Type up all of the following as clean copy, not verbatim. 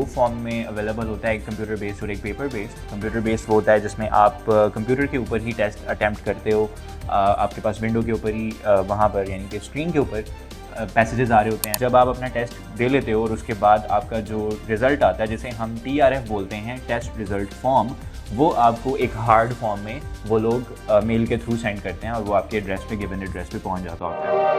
Form में available होता है, एक कंप्यूटर बेस्ड और एक पेपर बेस्ड। कंप्यूटर बेस्ड वो होता है जिसमें आप कंप्यूटर के ऊपर ही टेस्ट अटैम्प्ट करते हो, आपके पास विंडो के ऊपर ही वहाँ पर यानी कि स्क्रीन के ऊपर पैसेजेस आ रहे होते हैं। जब आप अपना टेस्ट दे लेते हो और उसके बाद आपका जो रिज़ल्ट आता है, जिसे हम TRF बोलते हैं, टेस्ट रिज़ल्ट फॉर्म, वो आपको एक हार्ड फॉर्म में वो लोग मेल के थ्रू सेंड करते हैं और वो आपके एड्रेस पे, गिवन एड्रेस पे पहुंच जाता होता है।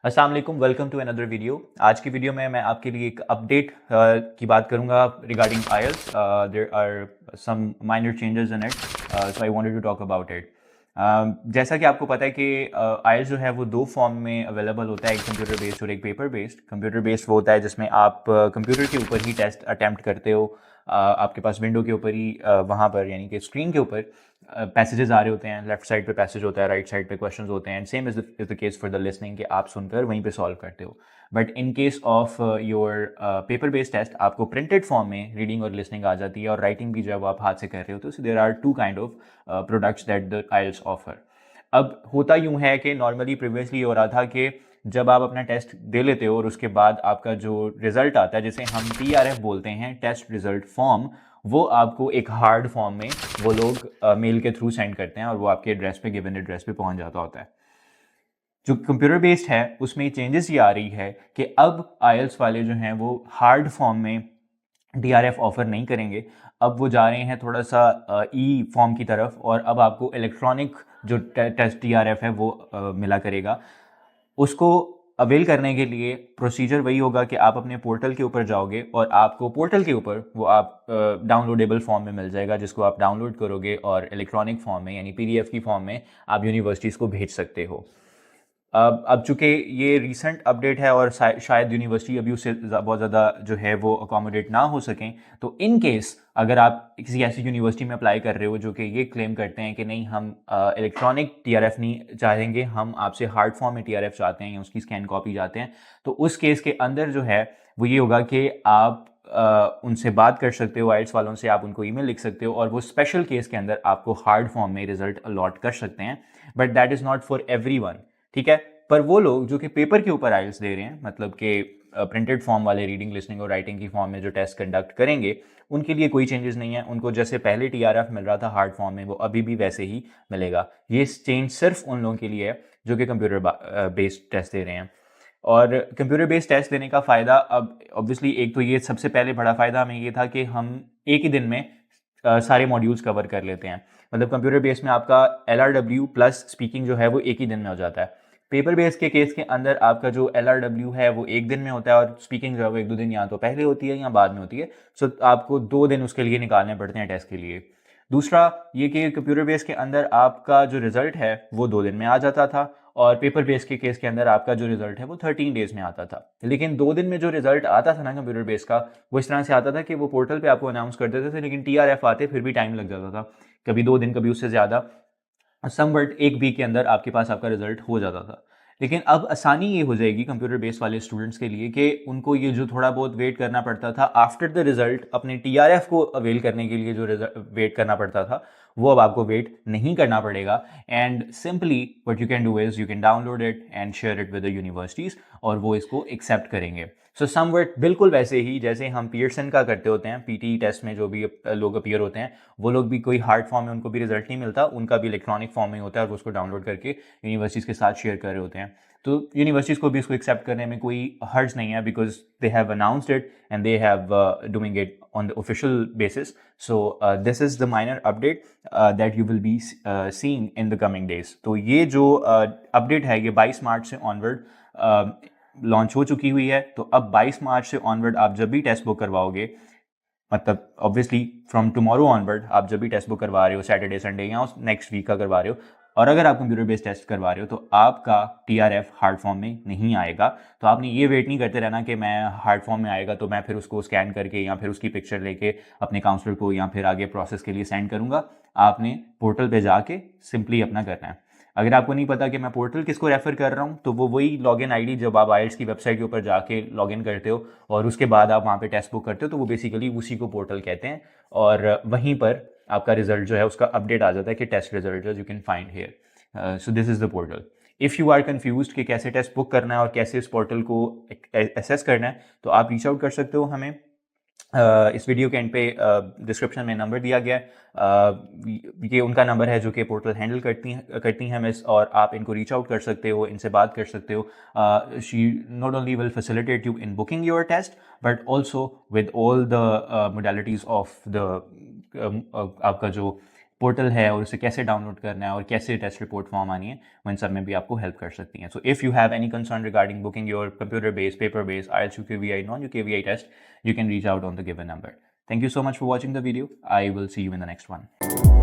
अस्सलाम वालेकुम, वेलकम टू अनदर वीडियो। आज की वीडियो में मैं आपके लिए एक अपडेट की बात करूंगा regarding IELTS। There are some minor changes in it, so I wanted to talk about it. जैसा कि आपको पता है कि IELTS जो है वो दो फॉर्म में अवेलेबल होता है, एक कंप्यूटर बेस्ड और एक पेपर बेस्ड। कंप्यूटर बेस्ड वो होता है जिसमें आप कंप्यूटर के ऊपर ही टेस्ट अटैम्प्ट करते हो, आपके पास विंडो के ऊपर ही वहाँ पर यानी कि स्क्रीन के ऊपर पैसेजेस आ रहे होते हैं। लेफ्ट साइड पे पैसेज होता है, राइट साइड पे क्वेश्चंस होते हैं। And same is the case for the listening, कि आप सुनकर वहीं पे सॉल्व करते हो। But in case of your paper based test, आपको प्रिंटेड फॉर्म में रीडिंग और लिसनिंग आ जाती है, और राइटिंग भी जब आप हाथ से कर रहे हो। तो there are two kind of products that the IELTS offer. अब होता यूँ है कि नॉर्मली प्रीवियसली हो रहा था कि जब आप अपना टेस्ट दे लेते हो और उसके बाद आपका जो रिजल्ट आता है, जिसे हम TRF बोलते हैं, टेस्ट रिजल्ट फॉर्म, वो आपको एक हार्ड फॉर्म में वो लोग मेल के थ्रू सेंड करते हैं और वो आपके एड्रेस पे, गिवन एड्रेस पे पहुंच जाता होता है। जो कंप्यूटर बेस्ड है उसमें चेंजेस ये आ रही है कि अब IELTS वाले जो हैं वो हार्ड फॉर्म में TRF ऑफर नहीं करेंगे। अब वो जा रहे हैं थोड़ा सा ई फॉर्म की तरफ, और अब आपको इलेक्ट्रॉनिक जो टेस्ट TRF है वो मिला करेगा। उसको अवेल करने के लिए प्रोसीजर वही होगा कि आप अपने पोर्टल के ऊपर जाओगे और आपको पोर्टल के ऊपर वो आप डाउनलोडेबल फॉर्म में मिल जाएगा, जिसको आप डाउनलोड करोगे और इलेक्ट्रॉनिक फॉर्म में यानी PDF की फॉर्म में आप यूनिवर्सिटीज़ को भेज सकते हो। अब चूँकि ये रीसेंट अपडेट है और शायद यूनिवर्सिटी अभी उससे बहुत ज़्यादा जो है वो अकोमोडेट ना हो सकें, तो इन केस अगर आप किसी ऐसी यूनिवर्सिटी में अप्लाई कर रहे हो जो कि ये क्लेम करते हैं कि नहीं, हम इलेक्ट्रॉनिक TRF नहीं चाहेंगे, हम आपसे हार्ड फॉर्म में TRF चाहते हैं या उसकी स्कैन कॉपी चाहते हैं, तो उस केस के अंदर जो है वो ये होगा कि आप उनसे बात कर सकते हो, IELTS वालों से आप उनको ईमेल लिख सकते हो और वो स्पेशल केस के अंदर आपको हार्ड फॉर्म में रिजल्ट अलॉट कर सकते हैं। But that is not for everyone, ठीक है। पर वो लोग जो कि पेपर के ऊपर IELTS दे रहे हैं, मतलब कि प्रिंटेड फॉर्म वाले रीडिंग, लिसनिंग और राइटिंग की फॉर्म में जो टेस्ट कंडक्ट करेंगे, उनके लिए कोई चेंजेस नहीं है। उनको जैसे पहले TRF मिल रहा था हार्ड फॉर्म में, वो अभी भी वैसे ही मिलेगा। ये चेंज सिर्फ उन लोगों के लिए है जो कि कंप्यूटर बेस्ड टेस्ट दे रहे हैं। और कंप्यूटर बेस्ड टेस्ट देने का फ़ायदा, अब ऑब्वियसली एक तो ये सबसे पहले बड़ा फ़ायदा हमें ये था कि हम एक ही दिन में सारे मॉड्यूल्स कवर कर लेते हैं। मतलब कंप्यूटर बेस्ड में आपका LRW प्लस स्पीकिंग जो है वो एक ही दिन में हो जाता है। पेपर बेस्ड के केस के अंदर आपका जो LRW है वो एक दिन में होता है और स्पीकिंग जो है वो एक दो दिन या तो पहले होती है या बाद में होती है। सो आपको 2 दिन उसके लिए निकालने पड़ते हैं टेस्ट के लिए। दूसरा ये कि कंप्यूटर बेस्ड के अंदर आपका जो रिजल्ट है वो 2 दिन में आ जाता था, और पेपर बेस्ड के केस के अंदर आपका जो रिजल्ट है वो 13 डेज में आता था। लेकिन 2 दिन में जो रिजल्ट आता था ना कंप्यूटर बेस्ड का, वो इस तरह से आता था कि वो पोर्टल पे आपको अनाउंस कर देते थे, लेकिन TRF आते फिर भी टाइम लग जाता था, कभी 2 दिन कभी उससे ज़्यादा। समवट एक वीक के अंदर आपके पास आपका रिजल्ट हो जाता था। लेकिन अब आसानी ये हो जाएगी कंप्यूटर बेस्ड वाले स्टूडेंट्स के लिए कि उनको ये जो थोड़ा बहुत वेट करना पड़ता था आफ्टर द रिजल्ट, अपने TRF को अवेल करने के लिए जो वेट करना पड़ता था, वो अब आपको वेट नहीं करना पड़ेगा। And simply what you can do is you can download it and share it with the universities, और वो इसको एक्सेप्ट करेंगे। सो समवट बिल्कुल वैसे ही जैसे हम पियर्सन का करते होते हैं, PT टेस्ट में जो भी लोग अपीयर होते हैं, वो लोग भी कोई हार्ड फॉर्म में उनको भी रिजल्ट नहीं मिलता, उनका भी इलेक्ट्रॉनिक फॉर्म में होता है और वो उसको डाउनलोड करके यूनिवर्सिटीज़ के साथ शेयर कर रहे होते हैं। तो यूनिवर्सिटीज़ को भी इसको एक्सेप्ट करने में कोई हर्ज नहीं है, because they have announced it and they have doing it on the official basis. So this is the minor update that you will be seeing in the coming days. तो ये जो अपडेट है ये 22 मार्च से ऑनवर्ड लॉन्च हो चुकी हुई है। तो अब 22 मार्च से ऑनवर्ड आप जब भी टेक्स्ट बुक करवाओगे, मतलब ऑब्वियसली फ्रॉम टुमारो ऑनवर्ड आप जब भी टेक्स्ट बुक करवा रहे हो, सैटरडे संडे या उस नेक्स्ट वीक का करवा रहे हो, और अगर आप कंप्यूटर बेस्ड टेस्ट करवा रहे हो, तो आपका TRF हार्ड फॉर्म में नहीं आएगा। तो आपने ये वेट नहीं करते रहना कि मैं हार्ड फॉर्म में आएगा तो मैं फिर उसको स्कैन करके या फिर उसकी पिक्चर लेके अपने काउंसलर को या फिर आगे प्रोसेस के लिए सेंड करूँगा। आपने पोर्टल पे जाके सिंपली अपना करना है। अगर आपको नहीं पता कि मैं पोर्टल किसको रेफर कर रहा हूँ, तो वो वही लॉगिन आईडी जब आप IELTS की वेबसाइट के ऊपर जाके लॉगिन करते हो और उसके बाद आप वहाँ पे टेस्ट बुक करते हो, तो वो बेसिकली उसी को पोर्टल कहते हैं। और वहीं पर आपका रिजल्ट जो है उसका अपडेट आ जाता है कि test result you can find here. So this is the portal. If you are confuse कि कैसे टेस्ट बुक करना है और कैसे इस पोर्टल को एसेस करना है, तो आप रीच आउट कर सकते हो हमें। इस वीडियो के एंड पे डिस्क्रिप्शन में नंबर दिया गया है, ये उनका नंबर है जो कि पोर्टल हैंडल करती हैं मिस, और आप इनको रीच आउट कर सकते हो, इनसे बात कर सकते हो। She not only will facilitate you in booking your test but also with all the modalities of the आपका जो पोर्टल है और उसे कैसे डाउनलोड करना है और कैसे टेस्ट रिपोर्ट फॉर्म आनी है, उन सब में भी आपको हेल्प कर सकती हैं। So if you have any concern regarding booking your computer based, paper based IELTS UKVI, non UKVI test, you can reach out on the given number. Thank you so much for watching the video. I will see you in the next one.